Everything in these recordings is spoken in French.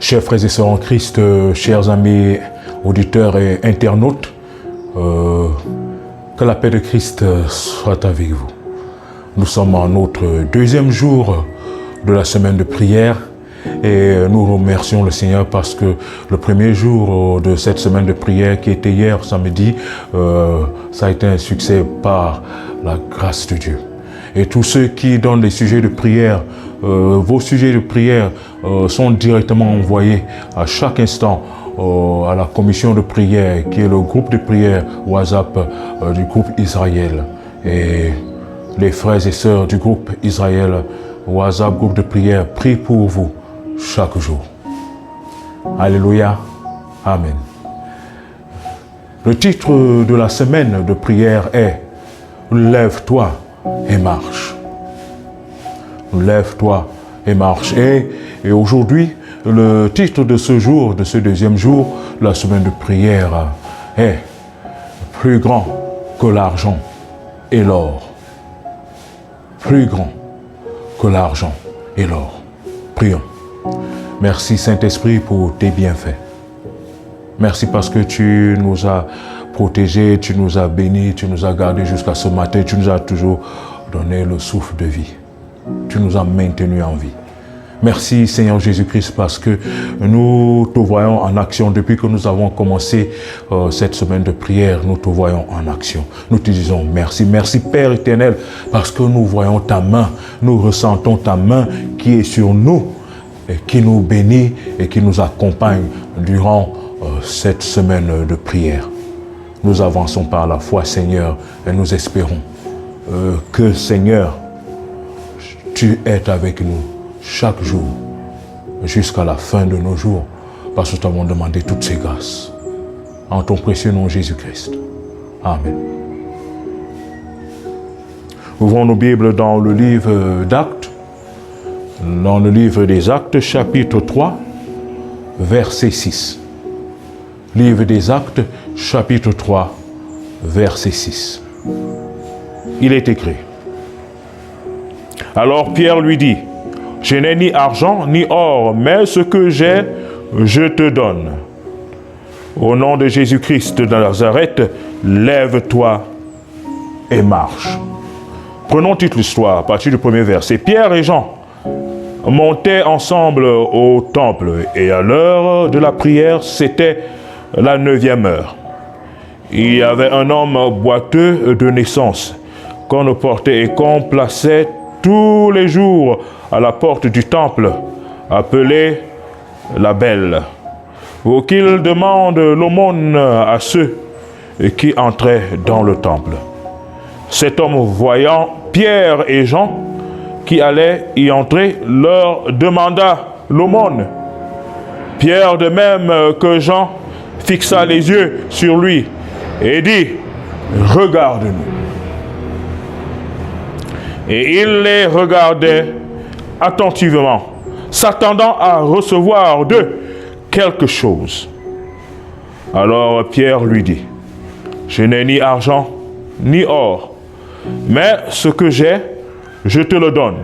Chers frères et sœurs en Christ, chers amis auditeurs et internautes, que la paix de Christ soit avec vous. Nous sommes en notre deuxième jour de la semaine de prière et nous remercions le Seigneur parce que le premier jour de cette semaine de prière qui était hier samedi, ça a été un succès par la grâce de Dieu. Et tous ceux qui donnent des sujets de prière, vos sujets de prière sont directement envoyés à chaque instant à la commission de prière qui est le groupe de prière WhatsApp du groupe Israël. Et les frères et sœurs du groupe Israël WhatsApp, groupe de prière, prient pour vous chaque jour. Alléluia. Amen. Le titre de la semaine de prière est « Lève-toi et marche ». Lève-toi et marche. Et aujourd'hui, le titre de ce jour, de ce deuxième jour, la semaine de prière, est « Plus grand que l'argent et l'or ». Plus grand que l'argent et l'or. Prions. Merci Saint-Esprit pour tes bienfaits. Merci parce que tu nous as protégés, tu nous as bénis, tu nous as gardés jusqu'à ce matin, tu nous as toujours donné le souffle de vie. Tu nous as maintenus en vie. Merci Seigneur Jésus-Christ parce que nous te voyons en action depuis que nous avons commencé cette semaine de prière. Nous te voyons en action. Nous te disons merci. Merci Père éternel parce que nous voyons ta main. Nous ressentons ta main qui est sur nous et qui nous bénit et qui nous accompagne durant cette semaine de prière. Nous avançons par la foi Seigneur et nous espérons que Seigneur, tu es avec nous chaque jour, jusqu'à la fin de nos jours, parce que nous t'avons demandé toutes ces grâces. En ton précieux nom Jésus-Christ. Amen. Ouvrons nos Bibles dans le livre d'Actes, dans le livre des Actes, chapitre 3, verset 6. Livre des Actes, chapitre 3, verset 6. Il est écrit. Alors Pierre lui dit, « Je n'ai ni argent ni or, mais ce que j'ai, je te donne. Au nom de Jésus-Christ de Nazareth, lève-toi et marche. » Prenons toute l'histoire à partir du premier verset. Pierre et Jean montaient ensemble au temple et à l'heure de la prière, c'était la 9e heure. Il y avait un homme boiteux de naissance qu'on portait et qu'on plaçait tous les jours à la porte du temple, appelé la Belle, pour qu'il demande l'aumône à ceux qui entraient dans le temple. Cet homme, voyant Pierre et Jean qui allaient y entrer, leur demanda l'aumône. Pierre, de même que Jean, fixa les yeux sur lui et dit, « Regarde-nous. » Et il les regardait attentivement, s'attendant à recevoir d'eux quelque chose. Alors Pierre lui dit, « Je n'ai ni argent ni or, mais ce que j'ai, je te le donne.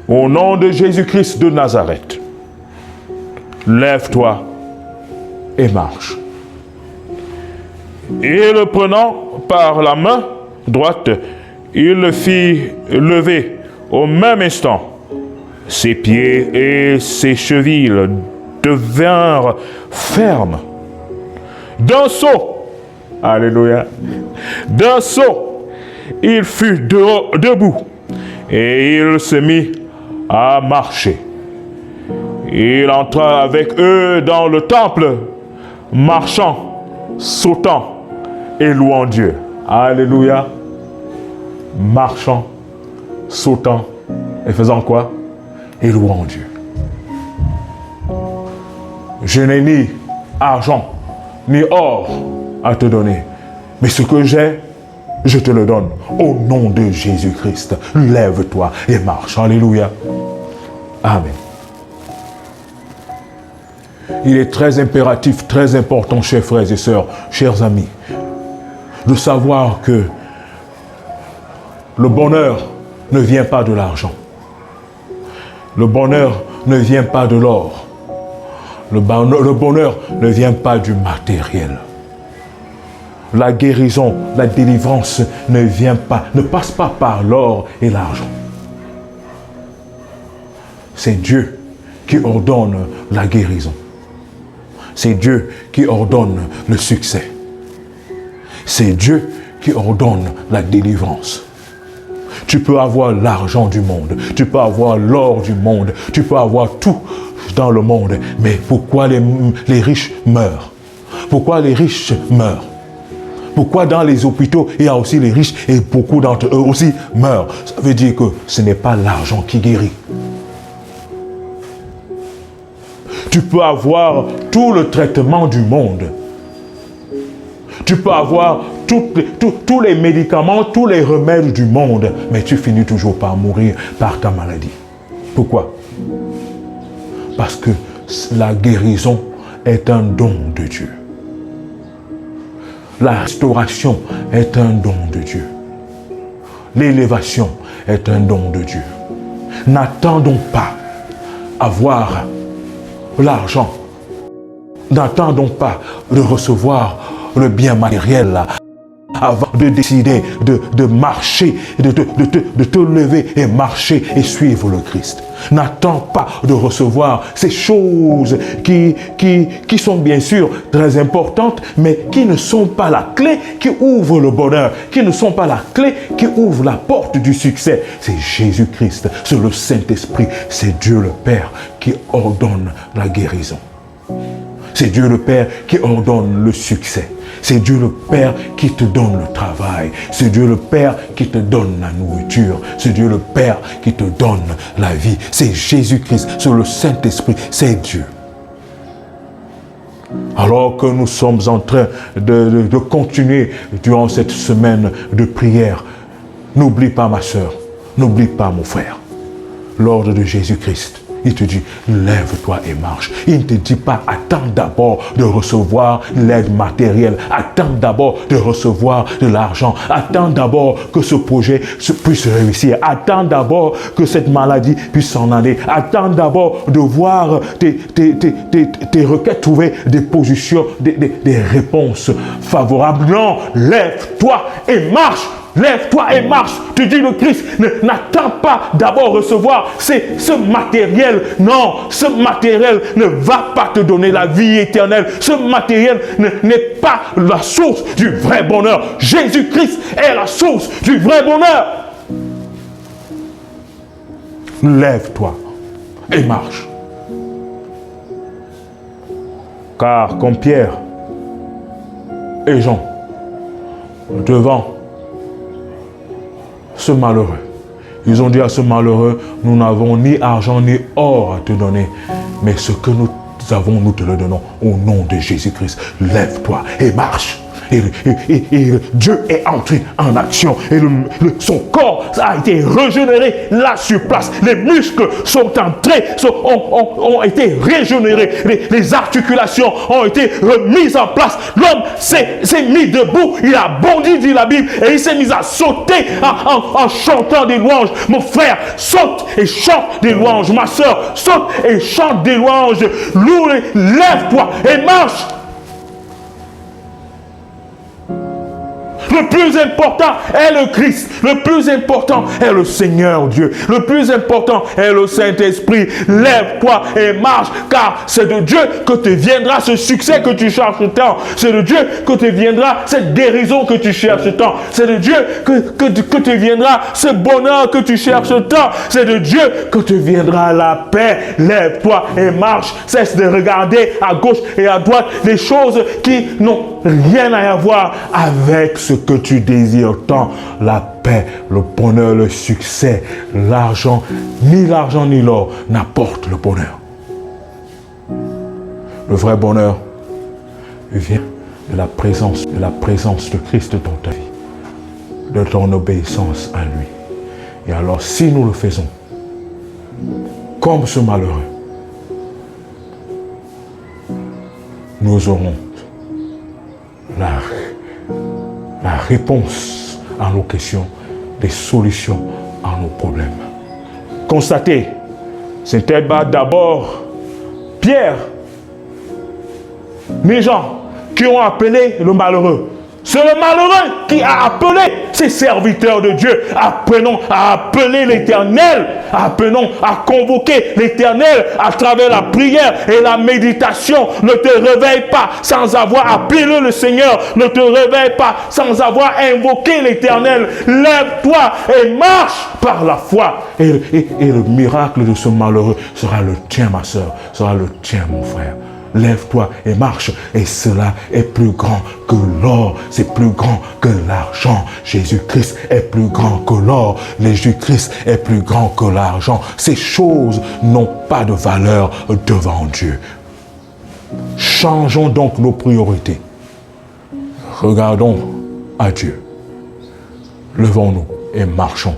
Au nom de Jésus-Christ de Nazareth, lève-toi et marche. » Et le prenant par la main droite, il le fit lever au même instant. Ses pieds et ses chevilles devinrent fermes. D'un saut, alléluia, d'un saut, il fut debout et il se mit à marcher. Il entra avec eux dans le temple, marchant, sautant et louant Dieu. Alléluia. Marchant, sautant et faisant quoi? Et louant Dieu. Je n'ai ni argent ni or à te donner, mais ce que j'ai, je te le donne. Au nom de Jésus-Christ, lève-toi et marche. Alléluia. Amen. Il est très impératif, très important, chers frères et sœurs, chers amis, de savoir que le bonheur ne vient pas de l'argent. Le bonheur ne vient pas de l'or. Le bonheur ne vient pas du matériel. La guérison, la délivrance ne passe pas par l'or et l'argent. C'est Dieu qui ordonne la guérison. C'est Dieu qui ordonne le succès. C'est Dieu qui ordonne la délivrance. Tu peux avoir l'argent du monde, tu peux avoir l'or du monde, tu peux avoir tout dans le monde, mais pourquoi les riches meurent? Pourquoi les riches meurent? Pourquoi dans les hôpitaux, il y a aussi les riches et beaucoup d'entre eux aussi meurent? Ça veut dire que ce n'est pas l'argent qui guérit. Tu peux avoir tout le traitement du monde. Tu peux avoir tous les médicaments, tous les remèdes du monde, mais tu finis toujours par mourir par ta maladie. Pourquoi? Parce que la guérison est un don de Dieu. La restauration est un don de Dieu. L'élévation est un don de Dieu. N'attendons pas avoir l'argent. N'attendons pas de recevoir le bien matériel avant de décider de marcher, de te lever et marcher et suivre le Christ. N'attends pas de recevoir ces choses qui sont bien sûr très importantes, mais qui ne sont pas la clé qui ouvre le bonheur, qui ne sont pas la clé qui ouvre la porte du succès. C'est Jésus-Christ, c'est le Saint-Esprit, c'est Dieu le Père qui ordonne la guérison. C'est Dieu le Père qui ordonne le succès. C'est Dieu le Père qui te donne le travail. C'est Dieu le Père qui te donne la nourriture. C'est Dieu le Père qui te donne la vie. C'est Jésus-Christ, c'est le Saint-Esprit, c'est Dieu. Alors que nous sommes en train de continuer durant cette semaine de prière, n'oublie pas ma soeur, n'oublie pas mon frère. L'ordre de Jésus-Christ. Il te dit, lève-toi et marche. Il ne te dit pas, attends d'abord de recevoir l'aide matérielle. Attends d'abord de recevoir de l'argent. Attends d'abord que ce projet puisse réussir. Attends d'abord que cette maladie puisse s'en aller. Attends d'abord de voir tes requêtes trouver des positions, des réponses favorables. Non, lève-toi et marche. Lève-toi et marche, te dit le Christ. N'attends pas d'abord recevoir ce matériel. Non, ce matériel ne va pas te donner la vie éternelle. Ce matériel n'est pas la source du vrai bonheur. Jésus-Christ est la source du vrai bonheur. Lève-toi et marche. Car comme Pierre et Jean, devant ce malheureux, ils ont dit à ce malheureux, nous n'avons ni argent ni or à te donner, mais ce que nous avons, nous te le donnons au nom de Jésus-Christ. Lève-toi et marche. Et Dieu est entré en action et son corps a été régénéré là sur place. Les muscles sont entrés, ont été régénérés. Les articulations ont été remises en place. L'homme s'est mis debout, il a bondi, dit la Bible, et il s'est mis à sauter en chantant des louanges. Mon frère, saute et chante des louanges. Ma soeur, saute et chante des louanges. Loue, lève-toi et marche. Le plus important est le Christ. Le plus important est le Seigneur Dieu. Le plus important est le Saint-Esprit. Lève-toi et marche, car c'est de Dieu que te viendra ce succès que tu cherches tant. C'est de Dieu que te viendra cette guérison que tu cherches tant. C'est de Dieu que te viendra ce bonheur que tu cherches tant. C'est de Dieu que te viendra la paix. Lève-toi et marche. Cesse de regarder à gauche et à droite les choses qui n'ont rien à voir avec ce que tu désires tant, la paix, le bonheur, le succès, l'argent ni l'or n'apporte le bonheur. Le vrai bonheur vient de la présence de Christ dans ta vie, de ton obéissance à lui. Et alors, si nous le faisons, comme ce malheureux, nous aurons la réponse à nos questions, des solutions à nos problèmes. Constatez, c'était d'abord Pierre les gens qui ont appelé le malheureux. C'est le malheureux qui a appelé ses serviteurs de Dieu. Apprenons à appeler l'Éternel. Apprenons à convoquer l'Éternel à travers la prière et la méditation. Ne te réveille pas sans avoir appelé le Seigneur. Ne te réveille pas sans avoir invoqué l'Éternel. Lève-toi et marche par la foi. Et le miracle de ce malheureux sera le tien, ma soeur. Sera le tien, mon frère. Lève-toi et marche. Et cela est plus grand que l'or. C'est plus grand que l'argent. Jésus-Christ est plus grand que l'or. Jésus-Christ est plus grand que l'argent. Ces choses n'ont pas de valeur devant Dieu. Changeons donc nos priorités. Regardons à Dieu. Levons-nous et marchons.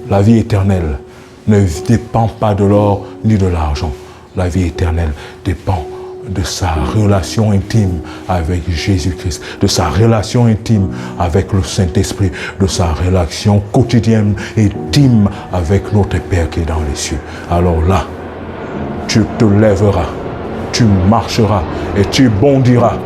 La vie éternelle ne dépend pas de l'or ni de l'argent. La vie éternelle dépend de sa relation intime avec Jésus-Christ, de sa relation intime avec le Saint-Esprit, de sa relation quotidienne et intime avec notre Père qui est dans les cieux. Alors là, tu te lèveras, tu marcheras et tu bondiras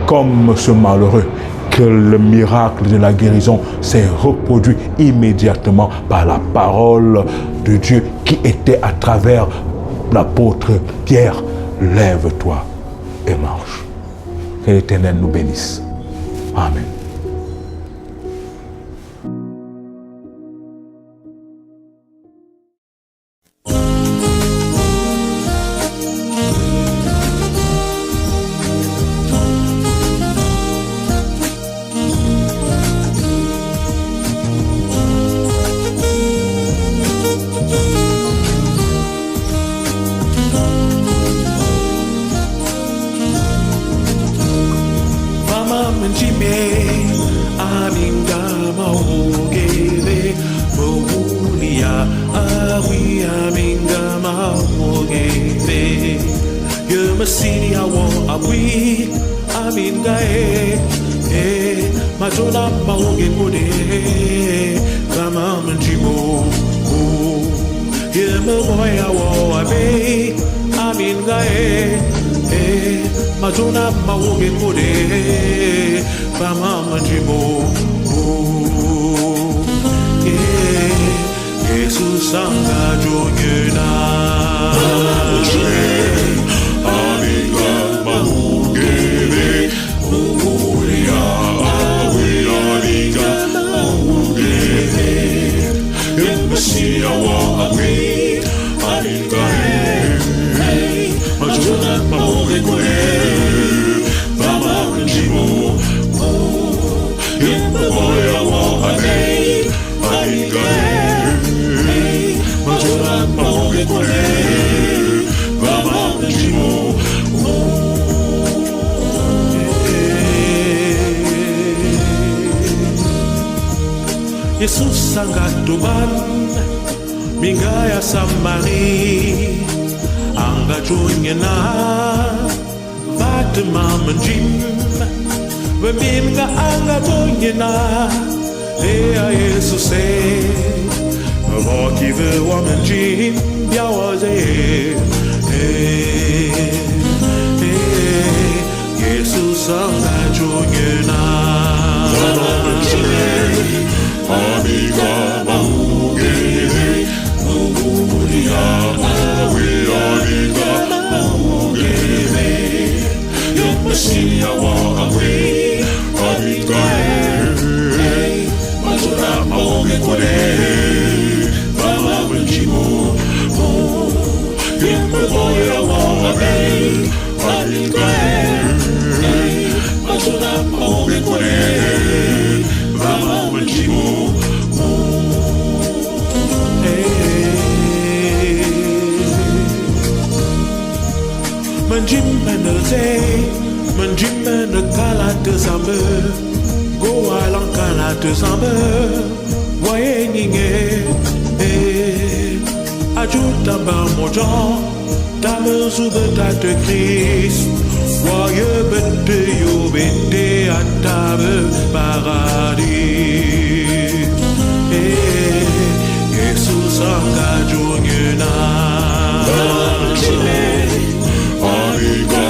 comme ce malheureux, que le miracle de la guérison s'est reproduit immédiatement par la parole de Dieu qui était à travers l'apôtre Pierre. Lève-toi et marche. Que l'Éternel nous bénisse. Amen. Jesus sangatuban mingaya samari anga junyana vatma manjim vemimga anga junyana ea Jesus vad kive wa manjim biawaze Jesus sanga junyana Amiga maugere, muguria, awe amiga maugere. Yumasiya wa awe, amiga majora mauge kore, mama mjimo, yumaboya wa awe, amiga majora mauge kore. Menjimene kala te sambe go alang kala te sambe voye ninge ajuta ba moja ta mesure ta te Christ voye bete yo bete atave paradis Jesus angajonyena Amiga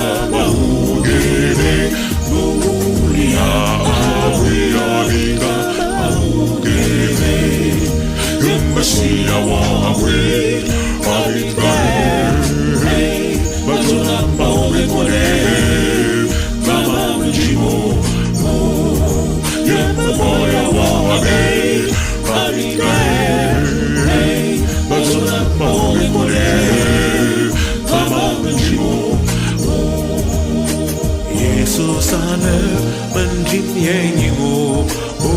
chim ye ngô ô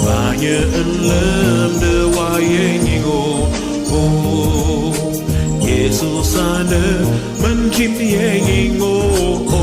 và nhớ ân lâm đưa qua ye ngô ô Jesus ane man chim ye ngô